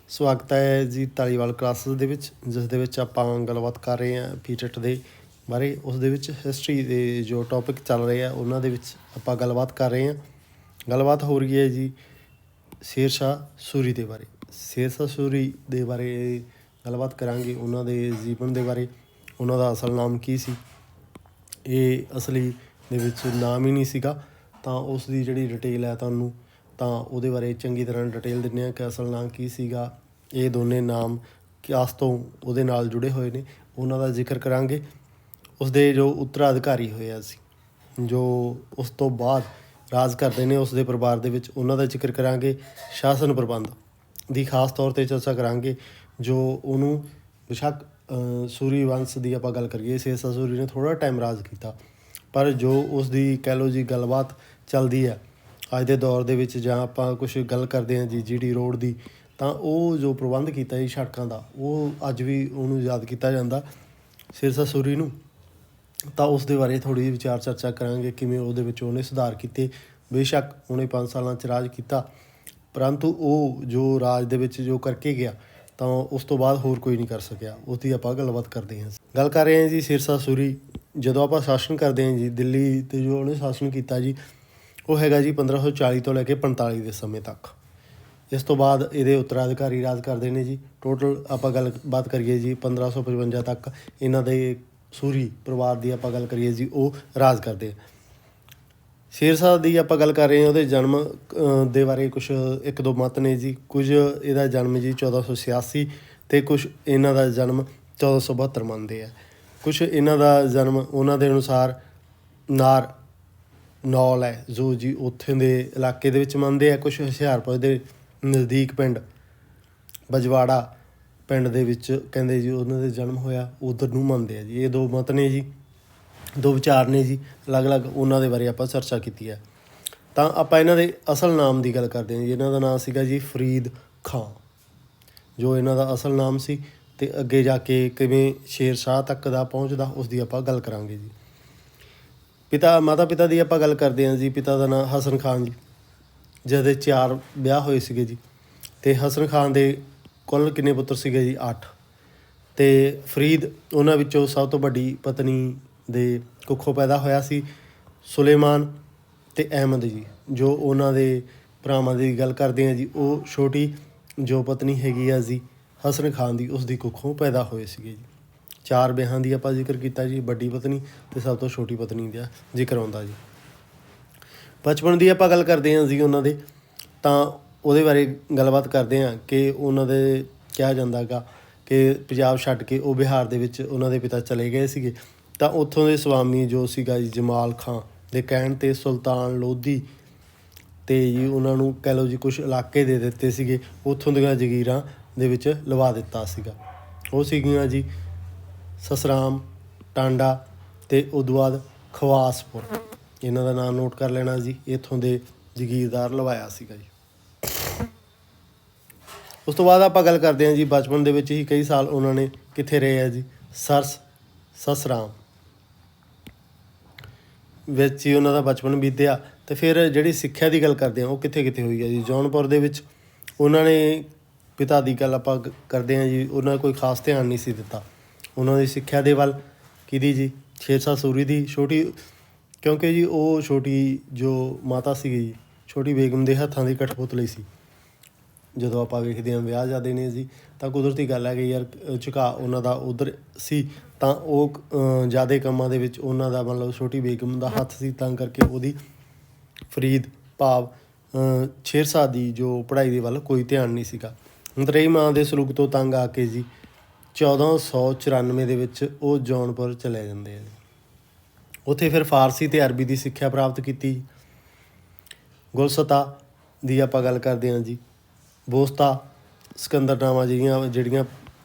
ਸਵਾਗਤ ਹੈ ਜੀ ਧਾਲੀਵਾਲ ਕਲਾਸਿਸ ਦੇ ਵਿੱਚ, ਜਿਸ ਦੇ ਵਿੱਚ ਆਪਾਂ ਗੱਲਬਾਤ ਕਰ ਰਹੇ ਹਾਂ ਪੀਟੈਟ ਦੇ ਬਾਰੇ। ਉਸ ਦੇ ਵਿੱਚ ਹਿਸਟਰੀ ਦੇ ਜੋ ਟੌਪਿਕ ਚੱਲ ਰਹੇ ਆ ਉਹਨਾਂ ਦੇ ਵਿੱਚ ਆਪਾਂ ਗੱਲਬਾਤ ਕਰ ਰਹੇ ਹਾਂ। ਗੱਲਬਾਤ ਹੋ ਰਹੀ ਹੈ ਜੀ ਸ਼ੇਰ ਸ਼ਾਹ ਸੂਰੀ ਦੇ ਬਾਰੇ। ਸ਼ੇਰ ਸ਼ਾਹ ਸੂਰੀ ਦੇ ਬਾਰੇ ਗੱਲਬਾਤ ਕਰਾਂਗੇ, ਉਹਨਾਂ ਦੇ ਜੀਵਨ ਦੇ ਬਾਰੇ। ਉਹਨਾਂ ਦਾ ਅਸਲ ਨਾਮ ਕੀ ਸੀ? ਇਹ ਅਸਲੀ ਦੇ ਵਿੱਚ ਨਾਮ ਹੀ ਨਹੀਂ ਸੀਗਾ, ਤਾਂ ਉਸ ਦੀ ਜਿਹੜੀ ਡਿਟੇਲ ਹੈ ਤੁਹਾਨੂੰ ਤਾਂ ਉਹਦੇ ਬਾਰੇ ਚੰਗੀ ਤਰ੍ਹਾਂ ਡਿਟੇਲ ਦਿੰਦੇ ਹਾਂ ਕਿ ਅਸਲ ਨਾਮ ਕੀ ਸੀਗਾ। ਇਹ ਦੋਨੇ ਨਾਮ ਕਿਸ ਤੋਂ ਉਹਦੇ ਨਾਲ ਜੁੜੇ ਹੋਏ ਨੇ, ਉਹਨਾਂ ਦਾ ਜ਼ਿਕਰ ਕਰਾਂਗੇ। ਉਸਦੇ ਜੋ ਉੱਤਰਾਧਿਕਾਰੀ ਹੋਇਆ ਸੀ, ਜੋ ਉਸ ਤੋਂ ਬਾਅਦ ਰਾਜ ਕਰਦੇ ਨੇ ਉਸ ਦੇ ਪਰਿਵਾਰ ਦੇ ਵਿੱਚ, ਉਹਨਾਂ ਦਾ ਜ਼ਿਕਰ ਕਰਾਂਗੇ। ਸ਼ਾਸਨ ਪ੍ਰਬੰਧ ਦੀ ਖਾਸ ਤੌਰ 'ਤੇ ਚਰਚਾ ਕਰਾਂਗੇ। ਜੋ ਉਹਨੂੰ ਬੇਸ਼ੱਕ ਸੂਰੀ ਵੰਸ਼ ਦੀ ਆਪਾਂ ਗੱਲ ਕਰੀਏ, ਸ਼ੇਰ ਸ਼ਾਹ ਸੂਰੀ ਨੇ ਥੋੜ੍ਹਾ ਟਾਈਮ ਰਾਜ ਕੀਤਾ, ਪਰ ਜੋ ਉਸ ਦੀ ਕਹਿ ਲਓ ਜੀ ਗੱਲਬਾਤ ਚੱਲਦੀ ਹੈ ਅੱਜ ਦੇ ਦੌਰ ਦੇ ਵਿੱਚ, ਜਾਂ ਆਪਾਂ ਕੁਛ ਗੱਲ ਕਰਦੇ ਹਾਂ ਜੀ GT ਰੋਡ ਦੀ, ਤਾਂ ਉਹ ਜੋ ਪ੍ਰਬੰਧ ਕੀਤਾ ਜੀ ਸੜਕਾਂ ਦਾ, ਉਹ ਅੱਜ ਵੀ ਉਹਨੂੰ ਯਾਦ ਕੀਤਾ ਜਾਂਦਾ ਸ਼ੇਰ ਸ਼ਾਹ ਸੂਰੀ ਨੂੰ। ਤਾਂ ਉਸ ਦੇ ਬਾਰੇ ਥੋੜ੍ਹੀ ਜਿਹੀ ਵਿਚਾਰ ਚਰਚਾ ਕਰਾਂਗੇ, ਕਿਵੇਂ ਉਹਦੇ ਵਿੱਚ ਉਹਨੇ ਸੁਧਾਰ ਕੀਤੇ। ਬੇਸ਼ੱਕ ਉਹਨੇ 5 ਸਾਲਾਂ 'ਚ ਰਾਜ ਕੀਤਾ, ਪਰੰਤੂ ਉਹ ਜੋ ਰਾਜ ਦੇ ਵਿੱਚ ਜੋ ਕਰਕੇ ਗਿਆ ਤਾਂ ਉਸ ਤੋਂ ਬਾਅਦ ਹੋਰ ਕੋਈ ਨਹੀਂ ਕਰ ਸਕਿਆ। ਉਹਦੀ ਆਪਾਂ ਗੱਲਬਾਤ ਕਰਦੇ ਹਾਂ। ਗੱਲ ਕਰ ਰਹੇ ਹਾਂ ਜੀ ਸ਼ੇਰ ਸ਼ਾਹ ਸੂਰੀ। ਜਦੋਂ ਆਪਾਂ ਸ਼ਾਸਨ ਕਰਦੇ ਹਾਂ ਜੀ ਦਿੱਲੀ 'ਤੇ, ਜੋ ਉਹਨੇ ਸ਼ਾਸਨ ਕੀਤਾ ਜੀ ਉਹ ਹੈਗਾ ਜੀ 1540 ਤੋਂ ਲੈ ਕੇ 45 ਦੇ ਸਮੇਂ ਤੱਕ। ਇਸ ਤੋਂ ਬਾਅਦ ਇਹਦੇ ਉੱਤਰਾਧਿਕਾਰੀ ਰਾਜ ਕਰਦੇ ਨੇ ਜੀ। ਟੋਟਲ ਆਪਾਂ ਗੱਲਬਾਤ ਕਰੀਏ ਜੀ 1555 ਤੱਕ ਇਹਨਾਂ ਦੇ ਸੂਰੀ ਪਰਿਵਾਰ ਦੀ ਆਪਾਂ ਗੱਲ ਕਰੀਏ ਜੀ, ਉਹ ਰਾਜ ਕਰਦੇ ਆ। ਸ਼ੇਰ ਸ਼ਾਹ ਦੀ ਆਪਾਂ ਗੱਲ ਕਰ ਰਹੇ ਹਾਂ, ਉਹਦੇ ਜਨਮ ਦੇ ਬਾਰੇ ਕੁਛ ਇੱਕ ਦੋ ਮਤ ਨੇ ਜੀ। ਕੁਝ ਇਹਦਾ ਜਨਮ ਜੀ 1486 ਅਤੇ ਕੁਛ ਇਹਨਾਂ ਦਾ ਜਨਮ 1472 ਮੰਨਦੇ ਆ। ਕੁਛ ਇਹਨਾਂ ਦਾ ਜਨਮ ਉਹਨਾਂ ਦੇ ਅਨੁਸਾਰ ਨੌਲ ਹੈ ਜੋ ਜੀ ਉੱਥੇ ਦੇ ਇਲਾਕੇ ਦੇ ਵਿੱਚ ਮੰਨਦੇ ਆ। ਕੁਛ ਹੁਸ਼ਿਆਰਪੁਰ ਦੇ ਨਜ਼ਦੀਕ ਪਿੰਡ ਬਜਵਾੜਾ ਪਿੰਡ ਦੇ ਵਿੱਚ ਕਹਿੰਦੇ ਜੀ ਉਹਨਾਂ ਦਾ ਜਨਮ ਹੋਇਆ, ਉੱਧਰ ਨੂੰ ਮੰਨਦੇ ਆ ਜੀ। ਇਹ ਦੋ ਮਤ ਨੇ ਜੀ, ਦੋ ਵਿਚਾਰ ਨੇ ਜੀ ਅਲੱਗ-ਅਲੱਗ, ਉਹਨਾਂ ਦੇ ਬਾਰੇ ਆਪਾਂ ਚਰਚਾ ਕੀਤੀ ਹੈ। ਤਾਂ ਆਪਾਂ ਇਹਨਾਂ ਦੇ ਅਸਲ ਨਾਮ ਦੀ ਗੱਲ ਕਰਦੇ ਹਾਂ ਜੀ। ਇਹਨਾਂ ਦਾ ਨਾਮ ਸੀਗਾ ਜੀ ਫਰੀਦ ਖਾਂ, ਜੋ ਇਹਨਾਂ ਦਾ ਅਸਲ ਨਾਮ ਸੀ, ਅਤੇ ਅੱਗੇ ਜਾ ਕੇ ਕਿਵੇਂ ਸ਼ੇਰ ਸ਼ਾਹ ਤੱਕ ਦਾ ਪਹੁੰਚਦਾ ਉਸ ਦੀ ਆਪਾਂ ਗੱਲ ਕਰਾਂਗੇ ਜੀ। ਮਾਤਾ ਪਿਤਾ ਦੀ ਆਪਾਂ ਗੱਲ ਕਰਦੇ ਹਾਂ ਜੀ। ਪਿਤਾ ਦਾ ਨਾਂ ਹਸਨ ਖਾਨ ਜੀ, ਜਿਹਦੇ 4 ਵਿਆਹ ਹੋਏ ਸੀਗੇ ਜੀ। ਅਤੇ ਹਸਨ ਖਾਨ ਦੇ ਕੁੱਲ ਕਿੰਨੇ ਪੁੱਤਰ ਸੀਗੇ ਜੀ? 8। ਅਤੇ ਫਰੀਦ ਉਹਨਾਂ ਵਿੱਚੋਂ ਸਭ ਤੋਂ ਵੱਡੀ ਪਤਨੀ ਦੇ ਕੁੱਖੋਂ ਪੈਦਾ ਹੋਇਆ ਸੀ। ਸੁਲੇਮਾਨ ਅਤੇ ਅਹਿਮਦ ਜੀ, ਜੋ ਉਹਨਾਂ ਦੇ ਭਰਾਵਾਂ ਦੀ ਗੱਲ ਕਰਦੇ ਹਾਂ ਜੀ, ਉਹ ਛੋਟੀ ਜੋ ਪਤਨੀ ਹੈਗੀ ਆ ਜੀ ਹਸਨ ਖਾਨ ਦੀ, ਉਸ ਦੀ ਕੁੱਖੋਂ ਪੈਦਾ ਹੋਏ ਸੀਗੇ ਜੀ। 4 ਵਿਆਹਾਂ ਦੀ ਆਪਾਂ ਜ਼ਿਕਰ ਕੀਤਾ ਜੀ, ਵੱਡੀ ਪਤਨੀ ਅਤੇ ਸਭ ਤੋਂ ਛੋਟੀ ਪਤਨੀ ਦਾ ਜ਼ਿਕਰ ਆਉਂਦਾ ਜੀ। ਬਚਪਨ ਦੀ ਆਪਾਂ ਗੱਲ ਕਰਦੇ ਹਾਂ ਜੀ ਉਹਨਾਂ ਦੇ, ਤਾਂ ਉਹਦੇ ਬਾਰੇ ਗੱਲਬਾਤ ਕਰਦੇ ਹਾਂ ਕਿ ਉਹਨਾਂ ਦੇ ਕਿਹਾ ਜਾਂਦਾ ਗਾ ਕਿ ਪੰਜਾਬ ਛੱਡ ਕੇ ਉਹ ਬਿਹਾਰ ਦੇ ਵਿੱਚ ਉਹਨਾਂ ਦੇ ਪਿਤਾ ਚਲੇ ਗਏ ਸੀਗੇ। ਤਾਂ ਉੱਥੋਂ ਦੇ ਸਵਾਮੀ ਜੋ ਸੀਗਾ ਜੀ ਜਮਾਲ ਖਾਂ ਦੇ ਕਹਿਣ 'ਤੇ ਸੁਲਤਾਨ ਲੋਧੀ ਅਤੇ ਜੀ ਉਹਨਾਂ ਨੂੰ ਕਹਿ ਲਓ ਜੀ ਕੁਛ ਇਲਾਕੇ ਦੇ ਦਿੱਤੇ ਸੀਗੇ, ਉੱਥੋਂ ਦੀਆਂ ਜਗੀਰਾਂ ਦੇ ਵਿੱਚ ਲਵਾ ਦਿੱਤਾ ਸੀਗਾ। ਉਹ ਸੀਗੀਆਂ ਜੀ ਸਸਰਾਮ, ਟਾਂਡਾ ਅਤੇ ਉਦੋਂ ਬਾਅਦ ਖਵਾਸਪੁਰ। ਇਹਨਾਂ ਦਾ ਨਾਮ ਨੋਟ ਕਰ ਲੈਣਾ ਜੀ, ਇੱਥੋਂ ਦੇ ਜਗੀਰਦਾਰ ਲਵਾਇਆ ਸੀਗਾ ਜੀ। ਉਸ ਤੋਂ ਬਾਅਦ ਆਪਾਂ ਗੱਲ ਕਰਦੇ ਹਾਂ ਜੀ ਬਚਪਨ ਦੇ ਵਿੱਚ ਹੀ ਕਈ ਸਾਲ ਉਹਨਾਂ ਨੇ ਕਿੱਥੇ ਰਹੇ ਆ ਜੀ? ਸਸਰਾਮ ਵਿੱਚ ਹੀ ਉਹਨਾਂ ਦਾ ਬਚਪਨ ਬੀਤਿਆ। ਅਤੇ ਫਿਰ ਜਿਹੜੀ ਸਿੱਖਿਆ ਦੀ ਗੱਲ ਕਰਦੇ ਹਾਂ ਉਹ ਕਿੱਥੇ ਕਿੱਥੇ ਹੋਈ ਹੈ ਜੀ? ਜੌਨਪੁਰ ਦੇ ਵਿੱਚ ਉਹਨਾਂ ਨੇ ਪਿਤਾ ਦੀ ਗੱਲ ਆਪਾਂ ਕਰਦੇ ਹਾਂ ਜੀ, ਉਹਨਾਂ ਕੋਈ ਖਾਸ ਧਿਆਨ ਨਹੀਂ ਸੀ ਦਿੱਤਾ ਉਹਨਾਂ ਦੀ ਸਿੱਖਿਆ ਦੇ ਵੱਲ। ਕਿਹਦੀ ਜੀ? ਸ਼ੇਰ ਸ਼ਾਹ ਸੂਰੀ ਦੀ ਛੋਟੀ, ਕਿਉਂਕਿ ਜੀ ਉਹ ਛੋਟੀ ਜੋ ਮਾਤਾ ਸੀਗੀ ਜੀ, ਛੋਟੀ ਬੇਗਮ ਦੇ ਹੱਥਾਂ ਦੀ ਕਠਪੁਤਲੀ ਸੀ। ਜਦੋਂ ਆਪਾਂ ਵੇਖਦੇ ਹਾਂ ਵਿਆਹ ਜਾਂਦੇ ਨੇ ਜੀ, ਤਾਂ ਕੁਦਰਤੀ ਗੱਲ ਹੈ ਕਿ ਯਾਰ ਝੁਕਾਅ ਉਹਨਾਂ ਦਾ ਉੱਧਰ ਸੀ, ਤਾਂ ਉਹ ਜ਼ਿਆਦਾ ਕੰਮਾਂ ਦੇ ਵਿੱਚ ਉਹਨਾਂ ਦਾ ਮਤਲਬ ਛੋਟੀ ਬੇਗਮ ਦਾ ਹੱਥ ਸੀ, ਤਾਂ ਕਰਕੇ ਉਹਦੀ ਫਰੀਦ ਭਾਵ ਸ਼ੇਰ ਸ਼ਾਹ ਦੀ ਜੋ ਪੜ੍ਹਾਈ ਦੇ ਵੱਲ ਕੋਈ ਧਿਆਨ ਨਹੀਂ ਸੀਗਾ। ਮਤਰੇਈ ਮਾਂ ਦੇ ਸਲੂਕ ਤੋਂ ਤੰਗ ਆ ਕੇ ਜੀ 1494 ਦੇ ਵਿੱਚ ਉਹ ਜੌਨਪੁਰ ਚਲੇ ਜਾਂਦੇ ਆ ਜੀ। ਉੱਥੇ ਫਿਰ ਫਾਰਸੀ ਅਤੇ ਅਰਬੀ ਦੀ ਸਿੱਖਿਆ ਪ੍ਰਾਪਤ ਕੀਤੀ। ਗੁਲਸਤਾ ਦੀ ਆਪਾਂ ਗੱਲ ਕਰਦੇ ਹਾਂ ਜੀ, ਬੋਸਤਾ, ਸਿਕੰਦਰਨਾਮਾ ਜਿਹੜੀਆਂ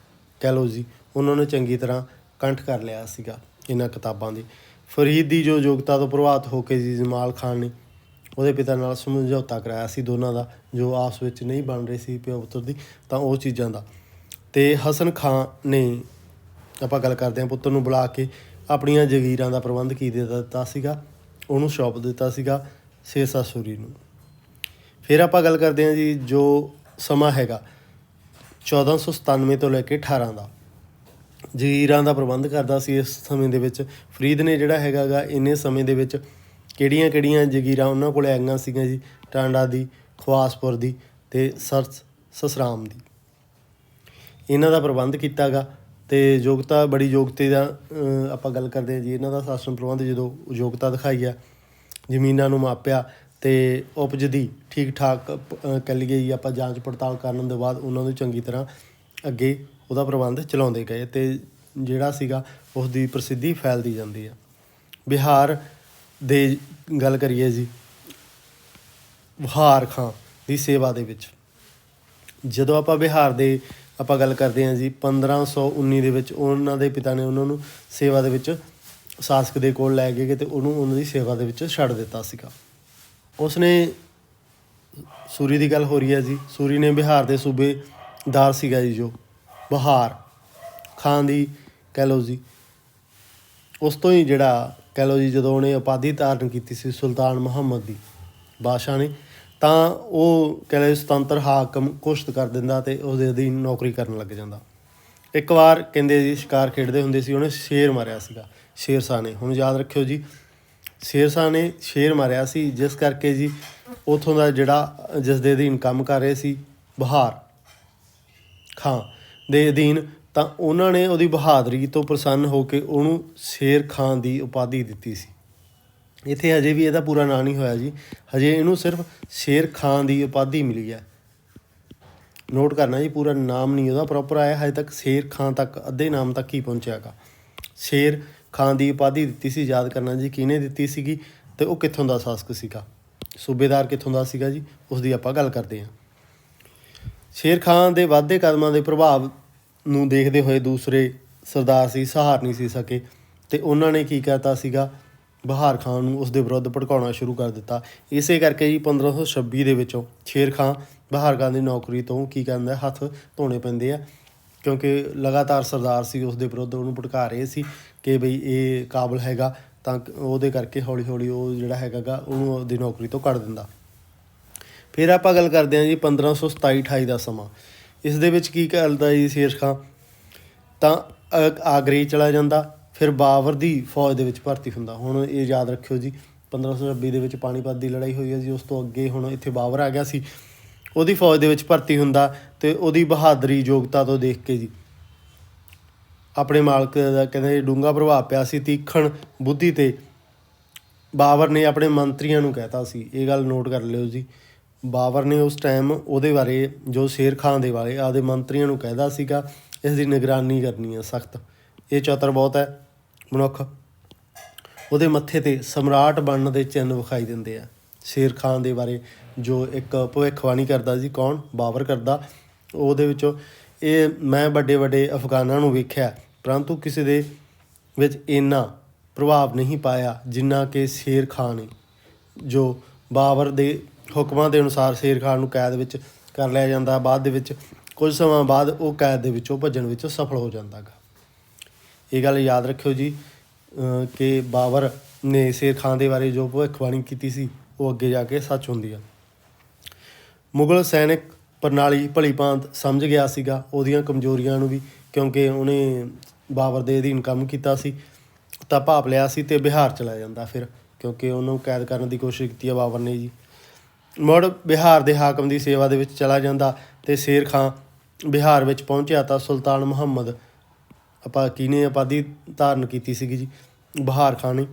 ਕਹਿ ਲਓ ਜੀ, ਉਹਨਾਂ ਨੇ ਚੰਗੀ ਤਰ੍ਹਾਂ ਕੰਠ ਕਰ ਲਿਆ ਸੀਗਾ ਇਹਨਾਂ ਕਿਤਾਬਾਂ ਦੀ। ਫਰੀਦ ਦੀ ਜੋ ਯੋਗਤਾ ਤੋਂ ਪ੍ਰਭਾਵਿਤ ਹੋ ਕੇ ਜੀ ਜਮਾਲ ਖਾਨ ਨੇ ਉਹਦੇ ਪਿਤਾ ਨਾਲ ਸਮਝੌਤਾ ਕਰਾਇਆ ਸੀ ਦੋਨਾਂ ਦਾ, ਜੋ ਆਪਸ ਵਿੱਚ ਨਹੀਂ ਬਣ ਰਹੀ ਸੀ ਪਿਓ ਪੁੱਤਰ ਦੀ, ਤਾਂ ਉਹ ਚੀਜ਼ਾਂ ਦਾ। ਅਤੇ ਹਸਨ ਖਾਂ ਨੇ ਆਪਾਂ ਗੱਲ ਕਰਦੇ ਹਾਂ ਪੁੱਤਰ ਨੂੰ ਬੁਲਾ ਕੇ ਆਪਣੀਆਂ ਜਗੀਰਾਂ ਦਾ ਪ੍ਰਬੰਧ ਕੀ ਦੇ ਦਿੱਤਾ ਸੀਗਾ, ਉਹਨੂੰ ਸੌਂਪ ਦਿੱਤਾ ਸੀਗਾ ਸ਼ੇਰ ਸ਼ਾਹ ਸੂਰੀ ਨੂੰ। ਫਿਰ ਆਪਾਂ ਗੱਲ ਕਰਦੇ ਹਾਂ ਜੀ ਜੋ ਸਮਾਂ ਹੈਗਾ 1497 ਤੋਂ ਲੈ ਕੇ 18 ਦਾ ਜਗੀਰਾਂ ਦਾ ਪ੍ਰਬੰਧ ਕਰਦਾ ਸੀ। ਇਸ ਸਮੇਂ ਦੇ ਵਿੱਚ ਫਰੀਦ ਨੇ ਜਿਹੜਾ ਹੈਗਾ ਗਾ ਇੰਨੇ ਸਮੇਂ ਦੇ ਵਿੱਚ ਕਿਹੜੀਆਂ ਕਿਹੜੀਆਂ ਜਗੀਰਾਂ ਉਹਨਾਂ ਕੋਲ ਆਈਆਂ ਸੀਗੀਆਂ ਜੀ, ਟਾਂਡਾ ਦੀ, ਖਵਾਸਪੁਰ ਦੀ ਅਤੇ ਸਸਰਾਮ ਦੀ, ਇਹਨਾਂ ਦਾ ਪ੍ਰਬੰਧ ਕੀਤਾ ਗਾ। ਅਤੇ ਯੋਗਤਾ, ਬੜੀ ਯੋਗਤੇ ਦਾ ਆਪਾਂ ਗੱਲ ਕਰਦੇ ਹਾਂ ਜੀ ਇਹਨਾਂ ਦਾ ਸ਼ਾਸਨ ਪ੍ਰਬੰਧ। ਜਦੋਂ ਯੋਗਤਾ ਦਿਖਾਈ ਆ, ਜ਼ਮੀਨਾਂ ਨੂੰ ਮਾਪਿਆ ਅਤੇ ਉਪਜ ਦੀ ਠੀਕ ਠਾਕ ਕਹਿ ਲਈਏ ਜੀ ਆਪਾਂ ਜਾਂਚ ਪੜਤਾਲ ਕਰਨ ਦੇ ਬਾਅਦ ਉਹਨਾਂ ਨੂੰ ਚੰਗੀ ਤਰ੍ਹਾਂ ਅੱਗੇ ਉਹਦਾ ਪ੍ਰਬੰਧ ਚਲਾਉਂਦੇ ਗਏ ਅਤੇ ਜਿਹੜਾ ਸੀਗਾ ਉਸ ਦੀ ਪ੍ਰਸਿੱਧੀ ਫੈਲਦੀ ਜਾਂਦੀ ਆ। ਬਿਹਾਰ ਦੇ ਗੱਲ ਕਰੀਏ ਜੀ, ਬਹਾਰ ਖਾਂ ਦੀ ਸੇਵਾ ਦੇ ਵਿੱਚ, ਜਦੋਂ ਆਪਾਂ ਬਿਹਾਰ ਦੇ ਆਪਾਂ ਗੱਲ ਕਰਦੇ ਹਾਂ ਜੀ 1519 ਦੇ ਵਿੱਚ ਉਹਨਾਂ ਦੇ ਪਿਤਾ ਨੇ ਉਹਨਾਂ ਨੂੰ ਸੇਵਾ ਦੇ ਵਿੱਚ ਸ਼ਾਸਕ ਦੇ ਕੋਲ ਲੈ ਗਏ ਅਤੇ ਉਹਨੂੰ ਉਹਨਾਂ ਦੀ ਸੇਵਾ ਦੇ ਵਿੱਚ ਛੱਡ ਦਿੱਤਾ ਸੀਗਾ। ਉਸਨੇ ਸੂਰੀ ਦੀ ਗੱਲ ਹੋ ਰਹੀ ਹੈ ਜੀ, ਸੂਰੀ ਨੇ ਬਿਹਾਰ ਦੇ ਸੂਬੇਦਾਰ ਸੀਗਾ ਜੀ ਜੋ ਬਹਾਰ ਖਾਂ ਦੀ ਕਹਿ ਲਓ ਜੀ, ਉਸ ਤੋਂ ਹੀ ਜਿਹੜਾ ਕਹਿ ਲਓ ਜੀ ਜਦੋਂ ਉਹਨੇ ਉਪਾਧੀ ਧਾਰਨ ਕੀਤੀ ਸੀ ਸੁਲਤਾਨ ਮੁਹੰਮਦ ਦੀ ਬਾਦਸ਼ਾਹ ਨੇ, ਤਾਂ ਉਹ ਕਹਿ ਲਓ ਸੁਤੰਤਰ ਹਾਕਮ ਘੋਸ਼ਿਤ ਕਰ ਦਿੰਦਾ ਅਤੇ ਉਹਦੇ ਅਧੀਨ ਨੌਕਰੀ ਕਰਨ ਲੱਗ ਜਾਂਦਾ। ਇੱਕ ਵਾਰ ਕਹਿੰਦੇ ਜੀ ਸ਼ਿਕਾਰ ਖੇਡਦੇ ਹੁੰਦੇ ਸੀ, ਉਹਨੇ ਸ਼ੇਰ ਮਾਰਿਆ ਸੀਗਾ, ਸ਼ੇਰਸ਼ਾਹ ਨੇ। ਹੁਣ ਯਾਦ ਰੱਖਿਓ ਜੀ, ਸ਼ੇਰਸ਼ਾਹ ਨੇ ਸ਼ੇਰ ਮਾਰਿਆ ਸੀ, ਜਿਸ ਕਰਕੇ ਜੀ ਉੱਥੋਂ ਦਾ ਜਿਹੜਾ ਜਿਸ ਦੇ ਅਧੀਨ ਕੰਮ ਕਰ ਰਹੇ ਸੀ ਬਹਾਰ ਖਾਂ ਦੇ ਅਧੀਨ, ਤਾਂ ਉਹਨਾਂ ਨੇ ਉਹਦੀ ਬਹਾਦਰੀ ਤੋਂ ਪ੍ਰਸੰਨ ਹੋ ਕੇ ਉਹਨੂੰ ਸ਼ੇਰ ਖਾਂ ਦੀ ਉਪਾਧੀ ਦਿੱਤੀ ਸੀ। ਇੱਥੇ ਹਜੇ ਵੀ ਇਹਦਾ ਪੂਰਾ ਨਾਂ ਨਹੀਂ ਹੋਇਆ ਜੀ, ਹਜੇ ਇਹਨੂੰ ਸਿਰਫ ਸ਼ੇਰ ਖਾਂ ਦੀ ਉਪਾਧੀ ਮਿਲੀ ਹੈ। ਨੋਟ ਕਰਨਾ ਜੀ, ਪੂਰਾ ਨਾਮ ਨਹੀਂ ਉਹਦਾ ਪ੍ਰੋਪਰ ਆਇਆ ਹਜੇ ਤੱਕ, ਸ਼ੇਰ ਖਾਂ ਤੱਕ ਅੱਧੇ ਨਾਮ ਤੱਕ ਹੀ ਪਹੁੰਚਿਆ ਗਾ। ਸ਼ੇਰ ਖਾਂ ਦੀ ਉਪਾਧੀ ਦਿੱਤੀ ਸੀ। ਯਾਦ ਕਰਨਾ ਜੀ ਕਿਹਨੇ ਦਿੱਤੀ ਸੀਗੀ ਅਤੇ ਉਹ ਕਿੱਥੋਂ ਦਾ ਸ਼ਾਸਕ ਸੀਗਾ, ਸੂਬੇਦਾਰ ਕਿੱਥੋਂ ਦਾ ਸੀਗਾ ਜੀ, ਉਸ ਦੀ ਆਪਾਂ ਗੱਲ ਕਰਦੇ ਹਾਂ। ਸ਼ੇਰ ਖਾਂ ਦੇ ਵੱਧਦੇ ਕਦਮਾਂ ਦੇ ਪ੍ਰਭਾਵ ਨੂੰ ਦੇਖਦੇ ਹੋਏ ਦੂਸਰੇ ਸਰਦਾਰ ਸੀ ਸਹਾਰ ਨਹੀਂ ਸੀ ਸਕੇ ਅਤੇ ਉਹਨਾਂ ਨੇ ਕੀ ਕਰਤਾ ਸੀਗਾ, ਬਹਾਰ ਖਾਂ ਨੂੰ ਉਸ ਦੇ ਵਿਰੁੱਧ ਭੜਕਾਉਣਾ ਸ਼ੁਰੂ ਕਰ ਦਿੱਤਾ। ਇਸੇ ਕਰਕੇ ਜੀ 1526 ਦੇ ਵਿੱਚੋਂ ਸ਼ੇਰ ਖਾਂ ਬਹਾਰ ਖਾਂ ਦੀ ਨੌਕਰੀ ਤੋਂ ਕੀ ਕਰਦਾ, ਹੱਥ ਧੋਣੇ ਪੈਂਦੇ ਆ, ਕਿਉਂਕਿ ਲਗਾਤਾਰ ਸਰਦਾਰ ਸੀ ਉਸ ਦੇ ਵਿਰੁੱਧ ਉਹਨੂੰ ਭੜਕਾ ਰਹੇ ਸੀ ਕਿ ਬਈ ਇਹ ਕਾਬਲ ਹੈਗਾ, ਤਾਂ ਉਹਦੇ ਕਰਕੇ ਹੌਲੀ ਹੌਲੀ ਉਹ ਜਿਹੜਾ ਹੈਗਾ ਗਾ ਉਹਨੂੰ ਉਹਦੀ ਨੌਕਰੀ ਤੋਂ ਕੱਢ ਦਿੰਦਾ। ਫਿਰ ਆਪਾਂ ਗੱਲ ਕਰਦੇ ਹਾਂ ਜੀ 1527-28 ਦਾ ਸਮਾਂ। ਇਸ ਦੇ ਵਿੱਚ ਕੀ ਕਰਦਾ ਜੀ ਸ਼ੇਰ ਖਾਂ, ਤਾਂ ਆਗਰੇ ਚਲਾ ਜਾਂਦਾ, ਫਿਰ ਬਾਬਰ ਦੀ ਫੌਜ ਦੇ ਵਿੱਚ ਭਰਤੀ ਹੁੰਦਾ। ਹੁਣ ਇਹ ਯਾਦ ਰੱਖਿਓ ਜੀ 1526 ਦੇ ਵਿੱਚ ਪਾਣੀਪਤ ਦੀ ਲੜਾਈ ਹੋਈ ਹੈ ਜੀ, ਉਸ ਤੋਂ ਅੱਗੇ ਹੁਣ ਇੱਥੇ ਬਾਬਰ ਆ ਗਿਆ ਸੀ, ਉਹਦੀ ਫੌਜ ਦੇ ਵਿੱਚ ਭਰਤੀ ਹੁੰਦਾ ਅਤੇ ਉਹਦੀ ਬਹਾਦਰੀ ਯੋਗਤਾ ਤੋਂ ਦੇਖ ਕੇ ਜੀ ਆਪਣੇ ਮਾਲਕ ਦਾ ਕਹਿੰਦੇ ਡੂੰਘਾ ਪ੍ਰਭਾਵ ਪਿਆ ਸੀ। ਤੀਖਣ ਬੁੱਧੀ 'ਤੇ ਬਾਬਰ ਨੇ ਆਪਣੇ ਮੰਤਰੀਆਂ ਨੂੰ ਕਹਿਤਾ ਸੀ, ਇਹ ਗੱਲ ਨੋਟ ਕਰ ਲਿਓ ਜੀ, ਬਾਬਰ ਨੇ ਉਸ ਟਾਈਮ ਉਹਦੇ ਬਾਰੇ ਜੋ ਸ਼ੇਰ ਖਾਂ ਦੇ ਬਾਰੇ ਆਪਦੇ ਮੰਤਰੀਆਂ ਨੂੰ ਕਹਿਦਾ ਸੀਗਾ ਇਸ ਦੀ ਨਿਗਰਾਨੀ ਕਰਨੀ ਹੈ ਸਖਤ। ਇਹ ਚਤੁਰ ਬਹੁਤ ਹੈ ਮਨੁੱਖ। ਉਹਦੇ ਮੱਥੇ 'ਤੇ ਸਮਰਾਟ ਬਣਨ ਦੇ ਚਿੰਨ੍ਹ ਵਿਖਾਈ ਦਿੰਦੇ ਆ। ਸ਼ੇਰ ਖਾਂ ਦੇ ਬਾਰੇ ਜੋ ਇੱਕ ਭਵਿੱਖਬਾਣੀ ਕਰਦਾ ਜੀ, ਕੌਣ, ਬਾਬਰ ਕਰਦਾ। ਉਹਦੇ ਵਿੱਚੋਂ ਇਹ ਮੈਂ ਵੱਡੇ ਵੱਡੇ ਅਫਗਾਨਾਂ ਨੂੰ ਵੇਖਿਆ ਪਰੰਤੂ ਕਿਸੇ ਦੇ ਵਿੱਚ ਇੰਨਾ ਪ੍ਰਭਾਵ ਨਹੀਂ ਪਾਇਆ ਜਿੰਨਾ ਕਿ ਸ਼ੇਰ ਖਾਂ ਨੇ। ਜੋ ਬਾਬਰ ਦੇ ਹੁਕਮਾਂ ਦੇ ਅਨੁਸਾਰ ਸ਼ੇਰ ਖਾਂ ਨੂੰ ਕੈਦ ਵਿੱਚ ਕਰ ਲਿਆ ਜਾਂਦਾ, ਬਾਅਦ ਦੇ ਵਿੱਚ ਕੁਝ ਸਮਾਂ ਬਾਅਦ ਉਹ ਕੈਦ ਦੇ ਵਿੱਚੋਂ ਭੱਜਣ ਵਿੱਚ ਸਫਲ ਹੋ ਜਾਂਦਾ ਗਾ। ਇਹ ਗੱਲ ਯਾਦ ਰੱਖਿਓ ਜੀ ਕਿ ਬਾਬਰ ਨੇ ਸ਼ੇਰ ਖਾਂ ਦੇ ਬਾਰੇ ਜੋ ਭਵਿੱਖਬਾਣੀ ਕੀਤੀ ਸੀ ਉਹ ਅੱਗੇ ਜਾ ਕੇ ਸੱਚ ਹੁੰਦੀ ਆ। ਮੁਗਲ ਸੈਨਿਕ ਪ੍ਰਣਾਲੀ ਭਲੀ ਭਾਂਤ ਸਮਝ ਗਿਆ ਸੀਗਾ ਉਹਦੀਆਂ ਕਮਜ਼ੋਰੀਆਂ ਨੂੰ ਵੀ, ਕਿਉਂਕਿ ਉਹਨੇ ਬਾਬਰ ਦੇ ਅਧੀਨ ਕੰਮ ਕੀਤਾ ਸੀ ਤਾਂ ਭਾਪ ਲਿਆ ਸੀ ਅਤੇ ਬਿਹਾਰ ਚਲਾ ਜਾਂਦਾ ਫਿਰ, ਕਿਉਂਕਿ ਉਹਨੂੰ ਕੈਦ ਕਰਨ ਦੀ ਕੋਸ਼ਿਸ਼ ਕੀਤੀ ਆ ਬਾਬਰ ਨੇ ਜੀ। ਮੁੜ ਬਿਹਾਰ ਦੇ ਹਾਕਮ ਦੀ ਸੇਵਾ ਦੇ ਵਿੱਚ ਚਲਾ ਜਾਂਦਾ ਅਤੇ ਸ਼ੇਰ ਖਾਂ ਬਿਹਾਰ ਵਿੱਚ ਪਹੁੰਚਿਆ ਤਾਂ ਸੁਲਤਾਨ ਮੁਹੰਮਦ ਆਪਾਂ ਕਿਹਨੇ ਉਪਾਧੀ ਧਾਰਨ ਕੀਤੀ ਸੀਗੀ ਜੀ, ਬਹਾਰ ਖਾਂ ਨੇ,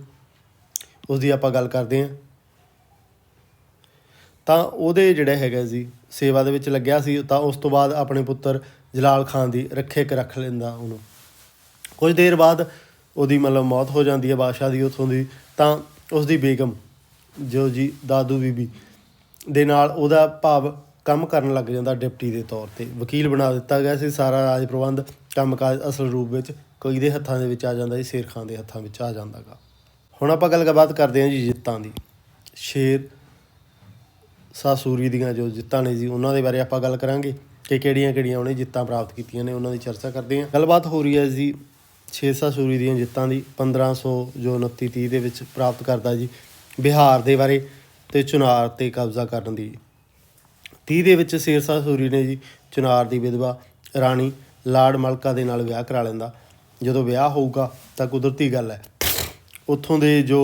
ਉਸ ਦੀ ਆਪਾਂ ਗੱਲ ਕਰਦੇ ਹਾਂ। ਤਾਂ ਉਹਦੇ ਜਿਹੜਾ ਹੈਗਾ ਜੀ ਸੇਵਾ ਦੇ ਵਿੱਚ ਲੱਗਿਆ ਸੀ, ਤਾਂ ਉਸ ਤੋਂ ਬਾਅਦ ਆਪਣੇ ਪੁੱਤਰ ਜਲਾਲ ਖਾਂ ਦੀ ਰੱਖਿਅਕ ਰੱਖ ਲੈਂਦਾ ਉਹਨੂੰ। ਕੁਝ ਦੇਰ ਬਾਅਦ ਉਹਦੀ ਮਤਲਬ ਮੌਤ ਹੋ ਜਾਂਦੀ ਹੈ ਬਾਦਸ਼ਾਹ ਦੀ ਉੱਥੋਂ ਦੀ, ਤਾਂ ਉਸ ਦੀ ਬੇਗਮ ਜੋ ਜੀ ਦਾਦੂ ਬੀਬੀ ਦੇ ਨਾਲ ਉਹਦਾ ਭਾਵ ਕੰਮ ਕਰਨ ਲੱਗ ਜਾਂਦਾ ਡਿਪਟੀ ਦੇ ਤੌਰ 'ਤੇ। ਵਕੀਲ ਬਣਾ ਦਿੱਤਾ ਗਿਆ ਸੀ। ਸਾਰਾ ਰਾਜ ਪ੍ਰਬੰਧ ਕੰਮਕਾਜ ਅਸਲ ਰੂਪ ਵਿੱਚ ਕੋਈ ਦੇ ਹੱਥਾਂ ਦੇ ਵਿੱਚ ਆ ਜਾਂਦਾ ਜੀ, ਸ਼ੇਰ ਖਾਂ ਦੇ ਹੱਥਾਂ ਵਿੱਚ ਆ ਜਾਂਦਾ ਗਾ। ਹੁਣ ਆਪਾਂ ਗੱਲਬਾਤ ਕਰਦੇ ਹਾਂ ਜੀ ਜਿੱਤਾਂ ਦੀ। ਸ਼ੇਰ ਸ਼ਾਹ ਸੂਰੀ ਦੀਆਂ ਜੋ ਜਿੱਤਾਂ ਨੇ ਜੀ ਉਹਨਾਂ ਦੇ ਬਾਰੇ ਆਪਾਂ ਗੱਲ ਕਰਾਂਗੇ ਕਿ ਕਿਹੜੀਆਂ ਕਿਹੜੀਆਂ ਉਹਨੇ ਜਿੱਤਾਂ ਪ੍ਰਾਪਤ ਕੀਤੀਆਂ ਨੇ, ਉਹਨਾਂ ਦੀ ਚਰਚਾ ਕਰਦੇ ਹਾਂ। ਗੱਲਬਾਤ ਹੋ ਰਹੀ ਹੈ ਜੀ ਸ਼ੇਰ ਸ਼ਾਹ ਸੂਰੀ ਦੀਆਂ ਜਿੱਤਾਂ ਦੀ। 1529-30 ਦੇ ਵਿੱਚ ਪ੍ਰਾਪਤ ਕਰਦਾ ਜੀ ਬਿਹਾਰ ਦੇ ਬਾਰੇ ਅਤੇ ਚੁਨਾਰ 'ਤੇ ਕਬਜ਼ਾ ਕਰਨ ਦੀ। 30 ਦੇ ਵਿੱਚ ਸ਼ੇਰ ਸ਼ਾਹ ਸੂਰੀ ਨੇ ਜੀ ਚੁਨਾਰ ਦੀ ਵਿਧਵਾ ਰਾਣੀ ਲਾਰਡ ਮਲਕਾ ਦੇ ਨਾਲ ਵਿਆਹ ਕਰਾ ਲੈਂਦਾ। ਜਦੋਂ ਵਿਆਹ ਹੋਊਗਾ ਤਾਂ ਕੁਦਰਤੀ ਗੱਲ ਹੈ ਉੱਥੋਂ ਦੇ ਜੋ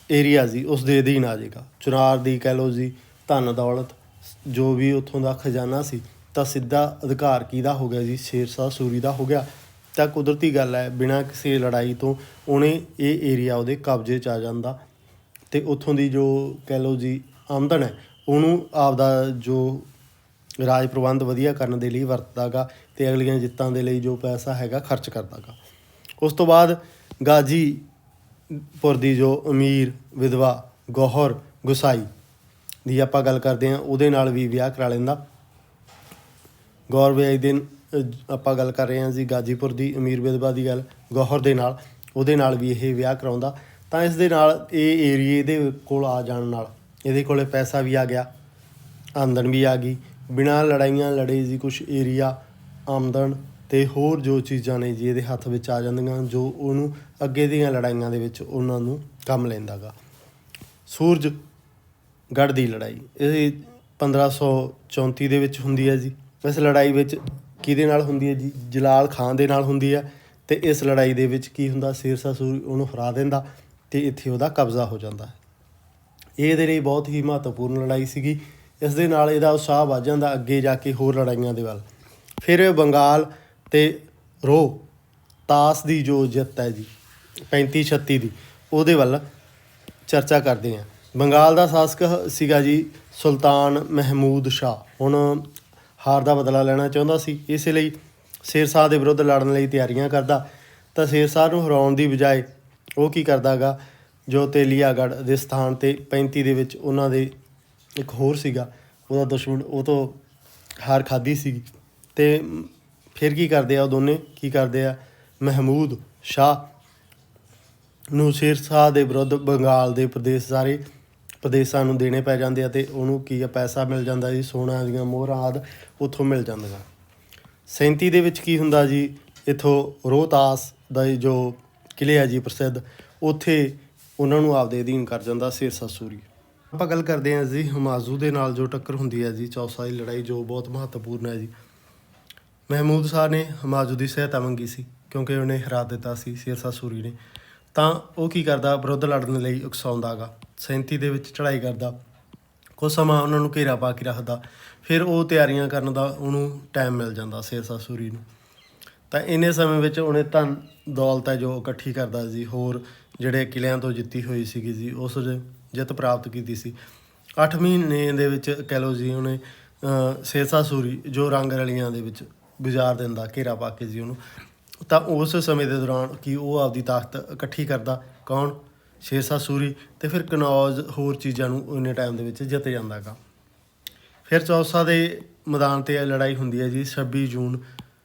ਏਰੀਆ ਸੀ ਉਸ ਦੇ ਅਧੀਨ ਆ ਜਾਏਗਾ। ਚੁਨਾਰ ਦੀ ਕਹਿ ਲਓ ਜੀ ਧਨ ਦੌਲਤ ਜੋ ਵੀ ਉੱਥੋਂ ਦਾ ਖਜ਼ਾਨਾ ਸੀ ਤਾਂ ਸਿੱਧਾ ਅਧਿਕਾਰ ਕਿਹਦਾ ਹੋ ਗਿਆ ਜੀ, ਸ਼ੇਰਸ਼ਾਹ ਸੂਰੀ ਦਾ ਹੋ ਗਿਆ। ਤਾਂ ਕੁਦਰਤੀ ਗੱਲ ਹੈ ਬਿਨਾਂ ਕਿਸੇ ਲੜਾਈ ਤੋਂ ਉਹਨੇ ਇਹ ਏਰੀਆ ਉਹਦੇ ਕਬਜ਼ੇ 'ਚ ਆ ਜਾਂਦਾ ਅਤੇ ਉੱਥੋਂ ਦੀ ਜੋ ਕਹਿ ਲਓ ਜੀ ਆਮਦਨ ਹੈ ਉਹਨੂੰ ਆਪਦਾ ਜੋ ਰਾਜ ਪ੍ਰਬੰਧ ਵਧੀਆ ਕਰਨ ਦੇ ਲਈ ਵਰਤਦਾ ਗਾ ਅਤੇ ਅਗਲੀਆਂ ਜਿੱਤਾਂ ਦੇ ਲਈ ਜੋ ਪੈਸਾ ਹੈਗਾ ਖਰਚ ਕਰਦਾ ਗਾ। ਉਸ ਤੋਂ ਬਾਅਦ ਗਾਜ਼ੀਪੁਰ ਦੀ ਜੋ ਅਮੀਰ ਵਿਧਵਾ ਗੌਹਰ ਗੁਸਾਈ ਦੀ ਆਪਾਂ ਗੱਲ ਕਰਦੇ ਹਾਂ, ਉਹਦੇ ਨਾਲ ਵੀ ਵਿਆਹ ਕਰਾ ਲੈਂਦਾ। ਗੌਰ ਵਿਆਹੀ ਦੇ ਆਪਾਂ ਗੱਲ ਕਰ ਰਹੇ ਹਾਂ ਜੀ ਗਾਜ਼ੀਪੁਰ ਦੀ ਅਮੀਰ ਵਿਧਵਾ ਦੀ ਗੱਲ, ਗੌਹਰ ਦੇ ਨਾਲ ਉਹਦੇ ਨਾਲ ਵੀ ਇਹ ਵਿਆਹ ਕਰਾਉਂਦਾ। ਤਾਂ ਇਸ ਦੇ ਨਾਲ ਇਹ ਏਰੀਏ ਇਹਦੇ ਕੋਲ ਆ ਜਾਣ ਨਾਲ ਇਹਦੇ ਕੋਲ ਪੈਸਾ ਵੀ ਆ ਗਿਆ, ਆਮਦਨ ਵੀ ਆ ਗਈ। ਬਿਨਾਂ ਲੜਾਈਆਂ ਲੜੇ ਜੀ ਕੁਛ ਏਰੀਆ, ਆਮਦਨ ਅਤੇ ਹੋਰ ਜੋ ਚੀਜ਼ਾਂ ਨੇ ਜੀ ਇਹਦੇ ਹੱਥ ਵਿੱਚ ਆ ਜਾਂਦੀਆਂ ਜੋ ਉਹਨੂੰ ਅੱਗੇ ਦੀਆਂ ਲੜਾਈਆਂ ਦੇ ਵਿੱਚ ਉਹਨਾਂ ਨੂੰ ਕੰਮ ਲੈਂਦਾ ਗਾ। ਸੂਰਜਗੜ੍ਹ ਦੀ ਲੜਾਈ ਇਹ 1534 ਦੇ ਵਿੱਚ ਹੁੰਦੀ ਹੈ ਜੀ। ਇਸ ਲੜਾਈ ਵਿੱਚ ਕਿਹਦੇ ਨਾਲ ਹੁੰਦੀ ਹੈ ਜੀ, ਜਲਾਲ ਖਾਨ ਦੇ ਨਾਲ ਹੁੰਦੀ ਹੈ। ਅਤੇ ਇਸ ਲੜਾਈ ਦੇ ਵਿੱਚ ਕੀ ਹੁੰਦਾ, ਸ਼ੇਰਸ਼ਾਹ ਸੂਰੀ ਉਹਨੂੰ ਹਰਾ ਦਿੰਦਾ ਅਤੇ ਇੱਥੇ ਉਹਦਾ ਕਬਜ਼ਾ ਹੋ ਜਾਂਦਾ ਹੈ। ਇਹ ਇਹਦੇ ਲਈ ਬਹੁਤ ਹੀ ਮਹੱਤਵਪੂਰਨ ਲੜਾਈ ਸੀਗੀ। ਇਸ ਦੇ ਨਾਲ ਇਹਦਾ ਉਤਸ਼ਾਹ ਵੱਧ ਜਾਂਦਾ ਅੱਗੇ ਜਾ ਕੇ ਹੋਰ ਲੜਾਈਆਂ ਦੇ ਵੱਲ। ਫਿਰ ਬੰਗਾਲ ਅਤੇ ਰੋਹਤਾਸ ਦੀ ਜੋ ਜਿੱਤ ਹੈ ਜੀ 3536 ਦੀ, ਉਹਦੇ ਵੱਲ ਚਰਚਾ ਕਰਦੇ ਹਾਂ। ਬੰਗਾਲ ਦਾ ਸ਼ਾਸਕ ਸੀਗਾ ਜੀ ਸੁਲਤਾਨ ਮਹਿਮੂਦ ਸ਼ਾਹ। ਹੁਣ ਹਾਰ ਦਾ ਬਦਲਾ ਲੈਣਾ ਚਾਹੁੰਦਾ ਸੀ, ਇਸੇ ਲਈ ਸ਼ੇਰਸ਼ਾਹ ਦੇ ਵਿਰੁੱਧ ਲੜਨ ਲਈ ਤਿਆਰੀਆਂ ਕਰਦਾ। ਤਾਂ ਸ਼ੇਰਸ਼ਾਹ ਨੂੰ ਹਰਾਉਣ ਦੀ ਬਜਾਏ ਉਹ ਕੀ ਕਰਦਾ ਗਾ, ਜੋ ਤੇਲੀਆਗੜ੍ਹ ਦੇ ਸਥਾਨ 'ਤੇ 35 ਦੇ ਵਿੱਚ ਉਹਨਾਂ ਦੇ ਇੱਕ ਹੋਰ ਸੀਗਾ ਉਹਦਾ ਦੁਸ਼ਮਣ, ਉਹ ਤੋਂ ਹਾਰ ਖਾਧੀ ਸੀਗੀ। ਅਤੇ ਫਿਰ ਕੀ ਕਰਦੇ ਆ ਉਹ ਦੋਨੇ ਕੀ ਕਰਦੇ ਆ, ਮਹਿਮੂਦ ਸ਼ਾਹ ਨੂੰ ਸ਼ੇਰਸ਼ਾਹ ਦੇ ਵਿਰੁੱਧ ਬੰਗਾਲ ਦੇ ਪ੍ਰਦੇਸ਼ ਸਾਰੇ ਪ੍ਰਦੇਸ਼ਾਂ ਨੂੰ ਦੇਣੇ ਪੈ ਜਾਂਦੇ ਆ ਅਤੇ ਉਹਨੂੰ ਕੀ ਆ ਪੈਸਾ ਮਿਲ ਜਾਂਦਾ ਜੀ, ਸੋਨਾ ਦੀਆਂ ਮੋਹਰਾਂ ਆਦਿ ਉੱਥੋਂ ਮਿਲ ਜਾਂਦੀਆਂ। 37 ਦੇ ਵਿੱਚ ਕੀ ਹੁੰਦਾ ਜੀ, ਇੱਥੋਂ ਰੋਹਤਾਸ ਦਾ ਜੋ ਕਿਲ੍ਹੇ ਆ ਜੀ ਪ੍ਰਸਿੱਧ, ਉੱਥੇ ਉਹਨਾਂ ਨੂੰ ਆਪਦੇ ਅਧੀਨ ਕਰ ਜਾਂਦਾ ਸ਼ੇਰਸ਼ਾਹ ਸੂਰੀ। ਆਪਾਂ ਗੱਲ ਕਰਦੇ ਹਾਂ ਜੀ ਹਮਾਯੂੰ ਦੇ ਨਾਲ ਜੋ ਟੱਕਰ ਹੁੰਦੀ ਹੈ ਜੀ ਚੌਸਾ ਦੀ ਲੜਾਈ, ਜੋ ਬਹੁਤ ਮਹੱਤਵਪੂਰਨ ਹੈ ਜੀ। ਮਹਿਮੂਦ ਸ਼ਾਹ ਨੇ ਹਮਾਯੂੰ ਦੀ ਸਹਾਇਤਾ ਮੰਗੀ ਸੀ ਕਿਉਂਕਿ ਉਹਨੇ ਹਰਾ ਦਿੱਤਾ ਸੀ ਸ਼ੇਰਸ਼ਾਹ ਸੂਰੀ ਨੇ। ਤਾਂ ਉਹ ਕੀ ਕਰਦਾ, ਵਿਰੁੱਧ ਲੜਨ ਲਈ ਉਕਸਾਉਂਦਾ ਗਾ। 37 ਦੇ ਵਿੱਚ ਚੜ੍ਹਾਈ ਕਰਦਾ, ਕੁਛ ਸਮਾਂ ਉਹਨਾਂ ਨੂੰ ਘੇਰਾ ਪਾ ਕੇ ਰੱਖਦਾ। ਫਿਰ ਉਹ ਤਿਆਰੀਆਂ ਕਰਨ ਦਾ ਉਹਨੂੰ ਟਾਈਮ ਮਿਲ ਜਾਂਦਾ ਸ਼ੇਰਸ਼ਾਹ ਸੂਰੀ ਨੂੰ। ਤਾਂ ਇੰਨੇ ਸਮੇਂ ਵਿੱਚ ਉਹਨੇ ਧਨ ਦੌਲਤ ਹੈ ਜੋ ਇਕੱਠੀ ਕਰਦਾ ਜੀ, ਹੋਰ ਜਿਹੜੇ ਕਿਲ੍ਹਿਆਂ ਤੋਂ ਜਿੱਤੀ ਹੋਈ ਸੀਗੀ ਜੀ ਉਸ ਜਿੱਤ ਪ੍ਰਾਪਤ ਕੀਤੀ ਸੀ। 8 ਮਹੀਨੇ ਦੇ ਵਿੱਚ ਕਹਿ ਲਓ ਜੀ ਉਹਨੇ ਸ਼ੇਰਸ਼ਾਹ ਸੂਰੀ ਜੋ ਰੰਗ ਰਲੀਆਂ ਦੇ ਵਿੱਚ ਗੁਜ਼ਾਰ ਦਿੰਦਾ ਘੇਰਾ ਪਾ ਕੇ ਜੀ ਉਹਨੂੰ। ਤਾਂ ਉਸ ਸਮੇਂ ਦੇ ਦੌਰਾਨ ਕੀ ਉਹ ਆਪਦੀ ਤਾਕਤ ਇਕੱਠੀ ਕਰਦਾ, ਕੌਣ, ਸ਼ੇਰਸ਼ਾਹ ਸੂਰੀ। ਅਤੇ ਫਿਰ ਕਨੌਜ ਹੋਰ ਚੀਜ਼ਾਂ ਨੂੰ ਇੰਨੇ ਟਾਈਮ ਦੇ ਵਿੱਚ ਜਿੱਤ ਜਾਂਦਾ ਗਾ। ਫਿਰ ਚੌਸਾ ਦੇ ਮੈਦਾਨ 'ਤੇ ਲੜਾਈ ਹੁੰਦੀ ਹੈ ਜੀ 26 ਜੂਨ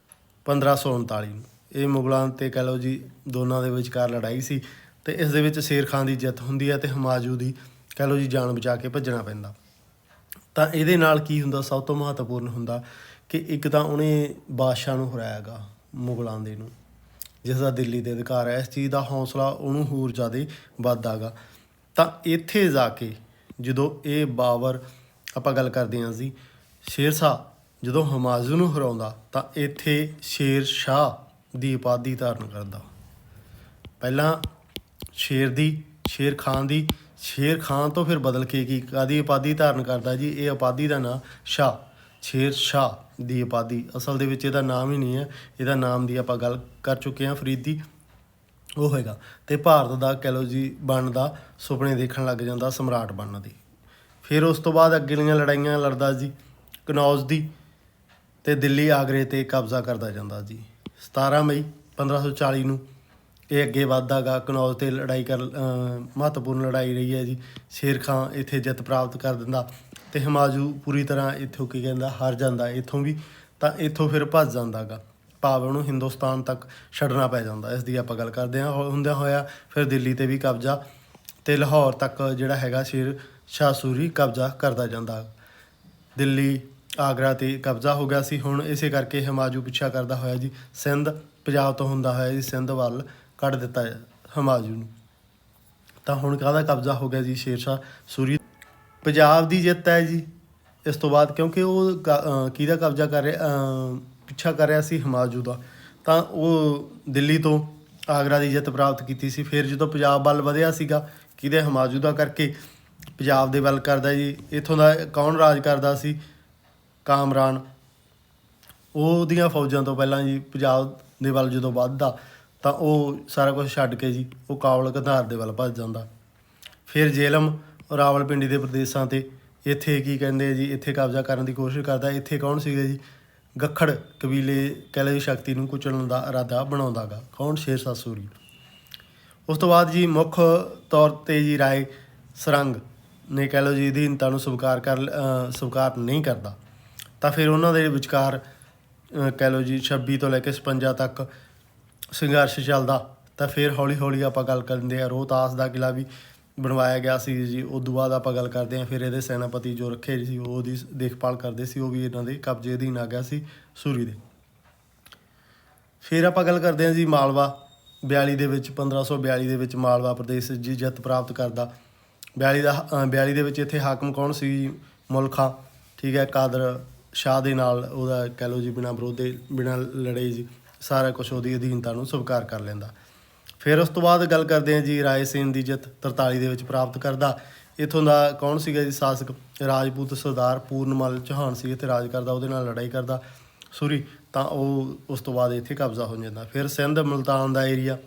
1539 ਨੂੰ। ਇਹ ਮੁਗਲਾਂ 'ਤੇ ਕਹਿ ਲਓ ਜੀ ਦੋਨਾਂ ਦੇ ਵਿਚਕਾਰ ਲੜਾਈ ਸੀ ਅਤੇ ਇਸ ਦੇ ਵਿੱਚ ਸ਼ੇਰ ਖਾਨ ਦੀ ਜਿੱਤ ਹੁੰਦੀ ਹੈ ਅਤੇ ਹਮਾਯੂੰ ਦੀ ਕਹਿ ਲਓ ਜੀ ਜਾਨ ਬਚਾ ਕੇ ਭੱਜਣਾ ਪੈਂਦਾ। ਤਾਂ ਇਹਦੇ ਨਾਲ ਕੀ ਹੁੰਦਾ, ਸਭ ਤੋਂ ਮਹੱਤਵਪੂਰਨ ਹੁੰਦਾ ਕਿ ਇੱਕ ਤਾਂ ਉਹਨੇ ਬਾਦਸ਼ਾਹ ਨੂੰ ਹਰਾਇਆ ਗਾ ਮੁਗਲਾਂ ਦੇ ਨੂੰ, ਜਿਸ ਦਾ ਦਿੱਲੀ 'ਤੇ ਅਧਿਕਾਰ ਹੈ। ਇਸ ਚੀਜ਼ ਦਾ ਹੌਸਲਾ ਉਹਨੂੰ ਹੋਰ ਜ਼ਿਆਦਾ ਵੱਧਦਾ ਗਾ। ਤਾਂ ਇੱਥੇ ਜਾ ਕੇ ਜਦੋਂ ਇਹ ਬਾਬਰ ਆਪਾਂ ਗੱਲ ਕਰਦੇ ਹਾਂ ਜੀ ਸ਼ੇਰਸ਼ਾਹ ਜਦੋਂ ਹਮਾਯੂੰ ਨੂੰ ਹਰਾਉਂਦਾ ਤਾਂ ਇੱਥੇ ਸ਼ੇਰ ਸ਼ਾਹ ਦੀ ਉਪਾਧੀ ਧਾਰਨ ਕਰਦਾ। ਪਹਿਲਾਂ ਸ਼ੇਰ ਦੀ, ਸ਼ੇਰ ਖਾਨ ਦੀ, ਸ਼ੇਰ ਖਾਨ ਤੋਂ ਫਿਰ ਬਦਲ ਕੇ ਕੀ ਕਾਹਦੀ ਉਪਾਧੀ ਧਾਰਨ ਕਰਦਾ ਜੀ, ਇਹ ਉਪਾਧੀ ਦਾ ਨਾਂ ਸ਼ਾਹ, ਸ਼ੇਰ ਸ਼ਾਹ ਦੀ ਉਪਾਧੀ। ਅਸਲ ਦੇ ਵਿੱਚ ਇਹਦਾ ਨਾਮ ਹੀ ਨਹੀਂ ਹੈ, ਇਹਦਾ ਨਾਮ ਦੀ ਆਪਾਂ ਗੱਲ ਕਰ ਚੁੱਕੇ ਹਾਂ ਫਰੀਦੀ ਉਹ ਹੋਏਗਾ। ਅਤੇ ਭਾਰਤ ਦਾ ਕਹਿ ਲਓ ਜੀ ਬਣਨ ਦਾ ਸੁਪਨੇ ਦੇਖਣ ਲੱਗ ਜਾਂਦਾ, ਸਮਰਾਟ ਬਣਨ ਦੇ। ਫਿਰ ਉਸ ਤੋਂ ਬਾਅਦ ਅੱਗੇਲੀਆਂ ਲੜਾਈਆਂ ਲੜਦਾ ਜੀ ਕਨੌਜ ਦੀ, ਅਤੇ ਦਿੱਲੀ ਆਗਰੇ 'ਤੇ ਕਬਜ਼ਾ ਕਰਦਾ ਜਾਂਦਾ ਜੀ। 17 ਮਈ 1540 ਨੂੰ ਇਹ ਅੱਗੇ ਵੱਧਦਾ ਗਾ। ਕਨੌਜ 'ਤੇ ਲੜਾਈ ਮਹੱਤਵਪੂਰਨ ਲੜਾਈ ਰਹੀ ਹੈ ਜੀ। ਸ਼ੇਰ ਖਾਂ ਇੱਥੇ ਜਿੱਤ ਪ੍ਰਾਪਤ ਕਰ ਦਿੰਦਾ ਅਤੇ ਹਮਾਯੂੰ ਪੂਰੀ ਤਰ੍ਹਾਂ ਇੱਥੋਂ ਕੀ ਕਹਿੰਦਾ ਹਾਰ ਜਾਂਦਾ ਇੱਥੋਂ ਵੀ। ਤਾਂ ਇੱਥੋਂ ਫਿਰ ਭੱਜ ਜਾਂਦਾ ਗਾ, ਭਾਵ ਉਹਨੂੰ ਹਿੰਦੁਸਤਾਨ ਤੱਕ ਛੱਡਣਾ ਪੈ ਜਾਂਦਾ। ਇਸ ਦੀ ਆਪਾਂ ਗੱਲ ਕਰਦੇ ਹਾਂ। ਹੁੰਦਿਆਂ ਹੋਇਆ ਫਿਰ ਦਿੱਲੀ 'ਤੇ ਵੀ ਕਬਜ਼ਾ ਅਤੇ ਲਾਹੌਰ ਤੱਕ ਜਿਹੜਾ ਹੈਗਾ ਸ਼ੇਰ ਸ਼ਾਹ ਸੂਰੀ ਕਬਜ਼ਾ ਕਰਦਾ ਜਾਂਦਾ। ਦਿੱਲੀ ਆਗਰਾ 'ਤੇ ਕਬਜ਼ਾ ਹੋ ਗਿਆ ਸੀ। ਹੁਣ ਇਸੇ ਕਰਕੇ ਹਮਾਯੂੰ ਪਿੱਛਾ ਕਰਦਾ ਹੋਇਆ ਜੀ ਸਿੰਧ, ਪੰਜਾਬ ਤੋਂ ਹੁੰਦਾ ਹੋਇਆ ਜੀ ਸਿੰਧ ਵੱਲ ਕੱਢ ਦਿੱਤਾ ਹਮਾਯੂੰ ਨੂੰ। ਤਾਂ ਹੁਣ ਕਾਹਦਾ ਕਬਜ਼ਾ ਹੋ ਗਿਆ ਜੀ, ਸ਼ੇਰ ਸ਼ਾਹ ਸੂਰੀ। ਪੰਜਾਬ ਦੀ ਜਿੱਤ ਹੈ ਜੀ ਇਸ ਤੋਂ ਬਾਅਦ, ਕਿਉਂਕਿ ਉਹ ਕਿਹਦਾ ਕਬਜ਼ਾ ਕਰ ਰਿਹਾ, ਪਿੱਛਾ ਕਰ ਰਿਹਾ ਸੀ ਹਿਮਾਯੂ ਦਾ, ਤਾਂ ਉਹ ਦਿੱਲੀ ਤੋਂ ਆਗਰਾ ਦੀ ਜਿੱਤ ਪ੍ਰਾਪਤ ਕੀਤੀ ਸੀ। ਫਿਰ ਜਦੋਂ ਪੰਜਾਬ ਵੱਲ ਵਧਿਆ ਸੀਗਾ, ਕਿਹਦੇ ਹਿਮਾਯੂ ਦਾ ਕਰਕੇ ਪੰਜਾਬ ਦੇ ਵੱਲ ਕਰਦਾ ਜੀ। ਇੱਥੋਂ ਦਾ ਕੌਣ ਰਾਜ ਕਰਦਾ ਸੀ? ਕਾਮਰਾਨ। ਉਹਦੀਆਂ ਫੌਜਾਂ ਤੋਂ ਪਹਿਲਾਂ ਜੀ ਪੰਜਾਬ ਦੇ ਵੱਲ ਜਦੋਂ ਵੱਧਦਾ ਤਾਂ ਉਹ ਸਾਰਾ ਕੁਝ ਛੱਡ ਕੇ ਜੀ ਉਹ ਕਾਬਲ ਗੰਧਾਰ ਦੇ ਵੱਲ ਭੱਜ ਜਾਂਦਾ। ਫਿਰ ਜੇਹਲਮ ਰਾਵਲਪਿੰਡੀ ਦੇ ਪ੍ਰਦੇਸ਼ਾਂ 'ਤੇ ਇੱਥੇ ਕੀ ਕਹਿੰਦੇ ਜੀ, ਇੱਥੇ ਕਬਜ਼ਾ ਕਰਨ ਦੀ ਕੋਸ਼ਿਸ਼ ਕਰਦਾ। ਇੱਥੇ ਕੌਣ ਸੀਗੇ ਜੀ? ਗੱਖੜ ਕਬੀਲੇ ਕਹਿ ਲਓ ਜੀ ਸ਼ਕਤੀ ਨੂੰ ਕੁਚਲਣ ਦਾ ਇਰਾਦਾ ਬਣਾਉਂਦਾ ਗਾ। ਕੌਣ? ਸ਼ੇਰ ਸ਼ਾਹ ਸੂਰੀ। ਉਸ ਤੋਂ ਬਾਅਦ ਜੀ ਮੁੱਖ ਤੌਰ 'ਤੇ ਜੀ ਰਾਏ ਸਰੰਗ ਨੇ ਕਹਿ ਲਓ ਜੀ ਅਧੀਨਤਾ ਨੂੰ ਸਵੀਕਾਰ ਨਹੀਂ ਕਰਦਾ। ਤਾਂ ਫਿਰ ਉਹਨਾਂ ਦੇ ਵਿਚਕਾਰ ਕਹਿ ਲਓ ਜੀ 26 ਤੋਂ ਲੈ ਕੇ 56 ਤੱਕ ਸੰਘਰਸ਼ ਚੱਲਦਾ। ਤਾਂ ਫਿਰ ਹੌਲੀ ਹੌਲੀ ਆਪਾਂ ਗੱਲ ਕਰਦੇ ਹਾਂ, ਰੋਹਤਾਸ ਦਾ ਕਿਲ੍ਹਾ ਵੀ ਬਣਵਾਇਆ ਗਿਆ ਸੀ ਜੀ। ਉਦੋਂ ਬਾਅਦ ਆਪਾਂ ਗੱਲ ਕਰਦੇ ਹਾਂ ਫਿਰ ਇਹਦੇ ਸੈਨਾਪਤੀ ਜੋ ਰੱਖੇ ਸੀ ਉਹ ਉਹਦੀ ਦੇਖਭਾਲ ਕਰਦੇ ਸੀ, ਉਹ ਵੀ ਇਹਨਾਂ ਦੇ ਕਬਜ਼ੇ ਅਧੀਨ ਆ ਗਿਆ ਸੀ ਸੂਰੀ ਦੇ। ਫਿਰ ਆਪਾਂ ਗੱਲ ਕਰਦੇ ਹਾਂ ਜੀ ਮਾਲਵਾ 42 ਦੇ ਵਿੱਚ, 1542 ਦੇ ਵਿੱਚ ਮਾਲਵਾ ਪ੍ਰਦੇਸ਼ ਜੀ ਜਿੱਤ ਪ੍ਰਾਪਤ ਕਰਦਾ। 42 ਦੇ ਵਿੱਚ ਇੱਥੇ ਹਾਕਮ ਕੌਣ ਸੀ? ਮੁਲਕ ਖਾਂ। ਠੀਕ ਹੈ, ਕਾਦਰ ਸ਼ਾਹ ਦੇ ਨਾਲ ਉਹਦਾ ਕਹਿ ਲਓ ਜੀ ਬਿਨਾਂ ਵਿਰੋਧ ਦੇ, ਬਿਨਾਂ ਲੜੇ ਜੀ ਸਾਰਾ ਕੁਛ ਉਹਦੀ ਅਧੀਨਤਾ ਨੂੰ ਸਵੀਕਾਰ ਕਰ ਲੈਂਦਾ। ਫਿਰ ਉਸ ਤੋਂ ਬਾਅਦ ਗੱਲ ਕਰਦੇ ਹਾਂ ਜੀ ਰਾਏ ਸੇਨ ਦੀ ਜਿੱਤ 43 ਦੇ ਵਿੱਚ ਪ੍ਰਾਪਤ ਕਰਦਾ। ਇੱਥੋਂ ਦਾ ਕੌਣ ਸੀਗਾ ਜੀ ਸ਼ਾਸਕ? ਰਾਜਪੂਤ ਸਰਦਾਰ ਪੂਰਨਮਲ ਚੌਹਾਨ ਸੀ ਇੱਥੇ ਰਾਜ ਕਰਦਾ, ਉਹਦੇ ਨਾਲ ਲੜਾਈ ਕਰਦਾ ਸੂਰੀ। ਤਾਂ ਉਹ ਉਸ ਤੋਂ ਬਾਅਦ ਇੱਥੇ ਕਬਜ਼ਾ ਹੋ ਜਾਂਦਾ। ਫਿਰ ਸਿੰਧ ਮੁਲਤਾਨ ਦਾ ਏਰੀਆ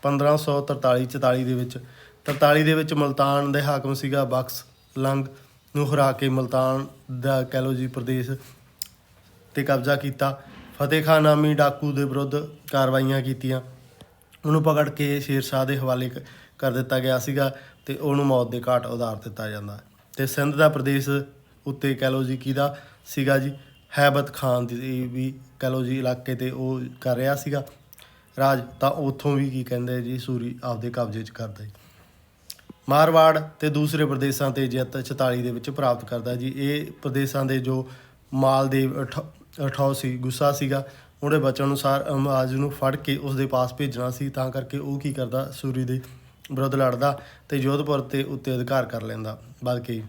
1543-44 ਦੇ ਵਿੱਚ। 43 ਦੇ ਵਿੱਚ ਮੁਲਤਾਨ ਦੇ ਹਾਕਮ ਸੀਗਾ ਬਖਸ਼ ਲੰਗ ਨੂੰ ਹਰਾ ਕੇ ਮੁਲਤਾਨ ਦਾ ਕਹਿ ਲਓ ਜੀ ਪ੍ਰਦੇਸ਼ 'ਤੇ ਕਬਜ਼ਾ ਕੀਤਾ। ਫਤਿਹ ਖਾਨ ਨਾਮੀ ਡਾਕੂ ਦੇ ਵਿਰੁੱਧ ਕਾਰਵਾਈਆਂ ਕੀਤੀਆਂ, ਉਹਨੂੰ ਪਕੜ ਕੇ ਸ਼ੇਰ ਸ਼ਾਹ ਦੇ ਹਵਾਲੇ ਕਰ ਦਿੱਤਾ ਗਿਆ ਸੀਗਾ ਅਤੇ ਉਹਨੂੰ ਮੌਤ ਦੇ ਘਾਟ ਉਤਾਰ ਦਿੱਤਾ ਜਾਂਦਾ। ਅਤੇ ਸਿੰਧ ਦਾ ਪ੍ਰਦੇਸ਼ ਉੱਤੇ ਕਹਿ ਲਓ ਜੀ ਕਿਹਦਾ ਸੀਗਾ ਜੀ? ਹੈਬਤ ਖਾਨ ਦੀ ਵੀ ਕਹਿ ਲਓ ਜੀ ਇਲਾਕੇ 'ਤੇ ਉਹ ਕਰ ਰਿਹਾ ਸੀਗਾ ਰਾਜ। ਤਾਂ ਉੱਥੋਂ ਵੀ ਕੀ ਕਹਿੰਦੇ ਜੀ ਸੂਰੀ ਆਪਦੇ ਕਬਜ਼ੇ 'ਚ ਕਰਦਾ ਜੀ। ਮਾਰਵਾੜ ਅਤੇ ਦੂਸਰੇ ਪ੍ਰਦੇਸ਼ਾਂ 'ਤੇ ਜਿੱਤ 44 ਦੇ ਵਿੱਚ ਪ੍ਰਾਪਤ ਕਰਦਾ ਜੀ। ਇਹ ਪ੍ਰਦੇਸ਼ਾਂ ਦੇ ਜੋ ਮਾਲਦੇਵ ਠੌ ਸੀ, ਗੁੱਸਾ ਸੀਗਾ, ਉਹਦੇ ਬਚਨ ਅਨੁਸਾਰ ਅਮਾਜ ਨੂੰ ਫੜ ਕੇ ਉਸ ਦੇ ਪਾਸ ਭੇਜਣਾ ਸੀ। ਤਾਂ ਕਰਕੇ ਉਹ ਕੀ ਕਰਦਾ? ਸੂਰੀ ਦੇ ਵਿਰੁੱਧ ਲੜਦਾ ਅਤੇ ਜੋਧਪੁਰ 'ਤੇ ਉੱਤੇ ਅਧਿਕਾਰ ਕਰ ਲੈਂਦਾ ਬਲਕਿ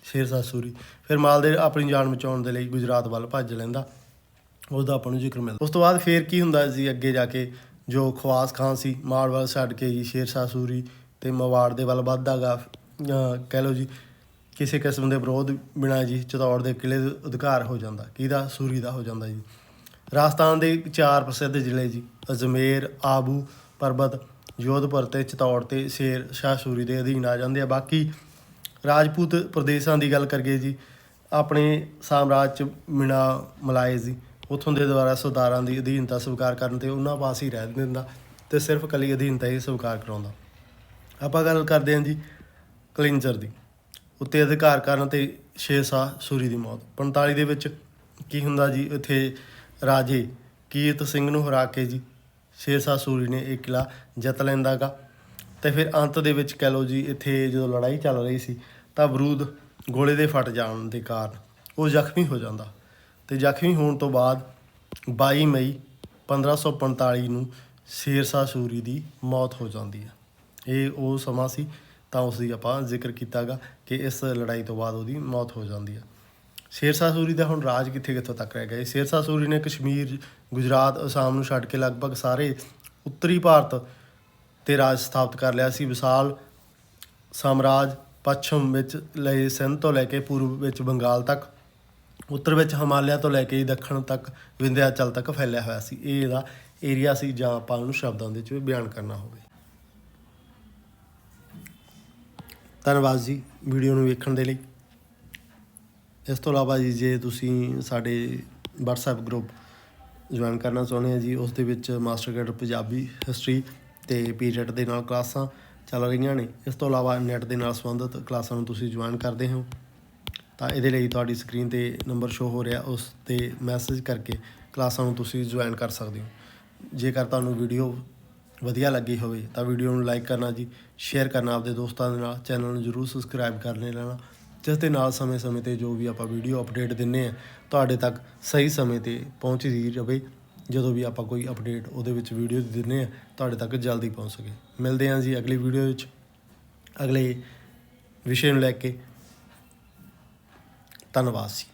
ਸ਼ੇਰ ਸ਼ਾਹ ਸੂਰੀ। ਫਿਰ ਮਾਲਦੇਵ ਆਪਣੀ ਜਾਨ ਬਚਾਉਣ ਦੇ ਲਈ ਗੁਜਰਾਤ ਵੱਲ ਭੱਜ ਲੈਂਦਾ, ਉਸਦਾ ਆਪਾਂ ਨੂੰ ਜ਼ਿਕਰ ਮਿਲਦਾ। ਉਸ ਤੋਂ ਬਾਅਦ ਫਿਰ ਕੀ ਹੁੰਦਾ ਜੀ ਅੱਗੇ ਜਾ ਕੇ? ਜੋ ਖਵਾਸ ਖਾਨ ਸੀ ਮਾੜ ਵੱਲ ਛੱਡ ਕੇ ਜੀ ਸ਼ੇਰ ਸ਼ਾਹ ਸੂਰੀ ਅਤੇ ਮਵਾੜ ਦੇ ਵੱਲ ਵੱਧਦਾ ਗਾ। ਕਹਿ ਲਓ ਜੀ ਕਿਸੇ ਕਿਸਮ ਦੇ ਵਿਰੋਧ ਬਿਨਾਂ ਜੀ ਚਿਤੌੜ ਦੇ ਕਿਲ੍ਹੇ ਦੇ ਅਧਿਕਾਰ ਹੋ ਜਾਂਦਾ। ਕਿਹਦਾ? ਸੂਰੀ ਦਾ ਹੋ ਜਾਂਦਾ ਜੀ। ਰਾਜਸਥਾਨ ਦੇ 4 ਪ੍ਰਸਿੱਧ ਜ਼ਿਲ੍ਹੇ ਜੀ ਅਜਮੇਰ, ਆਬੂ ਪਰਬਤ, ਜੋਧਪੁਰ ਅਤੇ ਚਿਤੌੜ ਅਤੇ ਸ਼ੇਰ ਸ਼ਾਹ ਸੂਰੀ ਦੇ ਅਧੀਨ ਆ ਜਾਂਦੇ ਆ। ਬਾਕੀ ਰਾਜਪੂਤ ਪ੍ਰਦੇਸ਼ਾਂ ਦੀ ਗੱਲ ਕਰੀਏ ਜੀ, ਆਪਣੇ ਸਾਮਰਾਜ 'ਚ ਮਿਣਾ ਮਲਾਏ ਜੀ ਉੱਥੋਂ ਦੇ ਦੁਆਰਾ ਸਰਦਾਰਾਂ ਦੀ ਅਧੀਨਤਾ ਸਵੀਕਾਰ ਕਰਨ 'ਤੇ ਉਹਨਾਂ ਪਾਸ ਹੀ ਰਹਿ ਦਿੰਦਾ ਅਤੇ ਸਿਰਫ ਇਕੱਲੀ ਅਧੀਨਤਾ ਹੀ ਸਵੀਕਾਰ ਕਰਾਉਂਦਾ। ਆਪਾਂ ਗੱਲ ਕਰਦੇ ਹਾਂ ਜੀ ਕਲਿੰਜਰ ਦੀ, ਉੱਤੇ ਅਧਿਕਾਰ ਕਰਨ 'ਤੇ ਸ਼ੇਰ ਸ਼ਾਹ ਸੂਰੀ ਦੀ ਮੌਤ। 45 ਦੇ ਵਿੱਚ ਕੀ ਹੁੰਦਾ ਜੀ? ਇੱਥੇ ਰਾਜੇ ਕੀਰਤ ਸਿੰਘ ਨੂੰ ਹਰਾ ਕੇ ਜੀ ਸ਼ੇਰ ਸ਼ਾਹ ਸੂਰੀ ਨੇ ਇਹ ਕਿਲ੍ਹਾ ਜਿੱਤ ਲੈਂਦਾ ਗਾ। ਅਤੇ ਫਿਰ ਅੰਤ ਦੇ ਵਿੱਚ ਕਹਿ ਲਓ ਜੀ ਇੱਥੇ ਜਦੋਂ ਲੜਾਈ ਚੱਲ ਰਹੀ ਸੀ ਤਾਂ ਬਰੂਦ ਗੋਲੇ ਦੇ ਫਟ ਜਾਣ ਦੇ ਕਾਰਨ ਉਹ ਜ਼ਖਮੀ ਹੋ ਜਾਂਦਾ। ਅਤੇ ਜ਼ਖਮੀ ਹੋਣ ਤੋਂ ਬਾਅਦ 22 ਮਈ 1545 ਨੂੰ ਸ਼ੇਰ ਸ਼ਾਹ ਸੂਰੀ ਦੀ ਮੌਤ ਹੋ ਜਾਂਦੀ ਹੈ। ਇਹ ਉਹ ਸਮਾਂ ਸੀ ਤਾਂ ਉਸ ਦੀ ਆਪਾਂ ਜ਼ਿਕਰ ਕੀਤਾ ਗਾ ਕਿ ਇਸ ਲੜਾਈ ਤੋਂ ਬਾਅਦ ਉਹਦੀ ਮੌਤ ਹੋ ਜਾਂਦੀ ਹੈ। ਸ਼ੇਰ ਸ਼ਾਹ ਸੂਰੀ ਦਾ ਹੁਣ ਰਾਜ ਕਿੱਥੋਂ ਤੱਕ ਰਹਿ ਗਿਆ? ਸ਼ੇਰ ਸ਼ਾਹ ਸੂਰੀ ਨੇ ਕਸ਼ਮੀਰ, ਗੁਜਰਾਤ, ਅਸਾਮ ਨੂੰ ਛੱਡ ਕੇ ਲਗਭਗ ਸਾਰੇ ਉੱਤਰੀ ਭਾਰਤ 'ਤੇ ਰਾਜ ਸਥਾਪਿਤ ਕਰ ਲਿਆ ਸੀ। ਵਿਸ਼ਾਲ ਸਾਮਰਾਜ ਪੱਛਮ ਵਿੱਚ ਲਈ ਸਿੰਧ ਤੋਂ ਲੈ ਕੇ ਪੂਰਬ ਵਿੱਚ ਬੰਗਾਲ ਤੱਕ, ਉੱਤਰ ਵਿੱਚ ਹਿਮਾਲਿਆ ਤੋਂ ਲੈ ਕੇ ਦੱਖਣ ਤੱਕ ਵਿੰਧਿਆਚਲ ਤੱਕ ਫੈਲਿਆ ਹੋਇਆ ਸੀ। ਇਹ ਇਹਦਾ ਏਰੀਆ ਸੀ ਜਾਂ ਆਪਾਂ ਉਹਨੂੰ ਸ਼ਬਦਾਂ ਦੇ ਵਿੱਚ ਬਿਆਨ ਕਰਨਾ ਹੋਵੇ। ਧੰਨਵਾਦ ਜੀ ਵੀਡੀਓ ਨੂੰ ਵੇਖਣ ਦੇ ਲਈ। ਇਸ ਤੋਂ ਇਲਾਵਾ ਜੀ ਜੇ ਤੁਸੀਂ ਸਾਡੇ WhatsApp ਗਰੁੱਪ ਜੁਆਇਨ ਕਰਨਾ ਚਾਹੁੰਦੇ ਆ ਜੀ, ਉਸ ਦੇ ਵਿੱਚ ਮਾਸਟਰ ਕੈਡਰ ਪੰਜਾਬੀ, ਹਿਸਟਰੀ ਅਤੇ ਪੀਰੀਅਡ ਦੇ ਨਾਲ ਕਲਾਸਾਂ ਚੱਲ ਰਹੀਆਂ ਨੇ। ਇਸ ਤੋਂ ਇਲਾਵਾ ਨੈੱਟ ਦੇ ਨਾਲ ਸੰਬੰਧਿਤ ਕਲਾਸਾਂ ਨੂੰ ਤੁਸੀਂ ਜੁਆਇਨ ਕਰਦੇ ਹੋ ਤਾਂ ਇਹਦੇ ਲਈ ਤੁਹਾਡੀ ਸਕਰੀਨ 'ਤੇ ਨੰਬਰ ਸ਼ੋ ਹੋ ਰਿਹਾ, ਉਸ 'ਤੇ ਮੈਸੇਜ ਕਰਕੇ ਕਲਾਸਾਂ ਨੂੰ ਤੁਸੀਂ ਜੁਆਇਨ ਕਰ ਸਕਦੇ ਹੋ। ਜੇਕਰ ਤੁਹਾਨੂੰ ਵੀਡੀਓ ਵਧੀਆ ਲੱਗੀ ਹੋਵੇ ਤਾਂ ਵੀਡੀਓ ਨੂੰ ਲਾਈਕ ਕਰਨਾ ਜੀ, ਸ਼ੇਅਰ ਕਰਨਾ ਆਪਣੇ ਦੋਸਤਾਂ ਦੇ ਨਾਲ, ਚੈਨਲ ਨੂੰ ਜ਼ਰੂਰ ਸਬਸਕ੍ਰਾਈਬ ਕਰ ਲੈਣਾ, ਜਿਸ ਦੇ ਨਾਲ ਸਮੇਂ-ਸਮੇਂ 'ਤੇ ਜੋ ਵੀ ਆਪਾਂ ਵੀਡੀਓ ਅਪਡੇਟ ਦਿੰਦੇ ਹਾਂ ਤੁਹਾਡੇ ਤੱਕ ਸਹੀ ਸਮੇਂ 'ਤੇ ਪਹੁੰਚਦੀ ਰਹੇ। ਜਦੋਂ ਵੀ ਆਪਾਂ ਕੋਈ ਅਪਡੇਟ ਉਹਦੇ ਵਿੱਚ ਵੀਡੀਓ ਦਿੰਦੇ ਹਾਂ ਤੁਹਾਡੇ ਤੱਕ ਜਲਦੀ ਪਹੁੰਚ ਸਕੇ। ਮਿਲਦੇ ਹਾਂ ਜੀ ਅਗਲੀ ਵੀਡੀਓ ਵਿੱਚ ਅਗਲੇ ਵਿਸ਼ੇ ਨੂੰ ਲੈ ਕੇ। ਧੰਨਵਾਦ ਜੀ।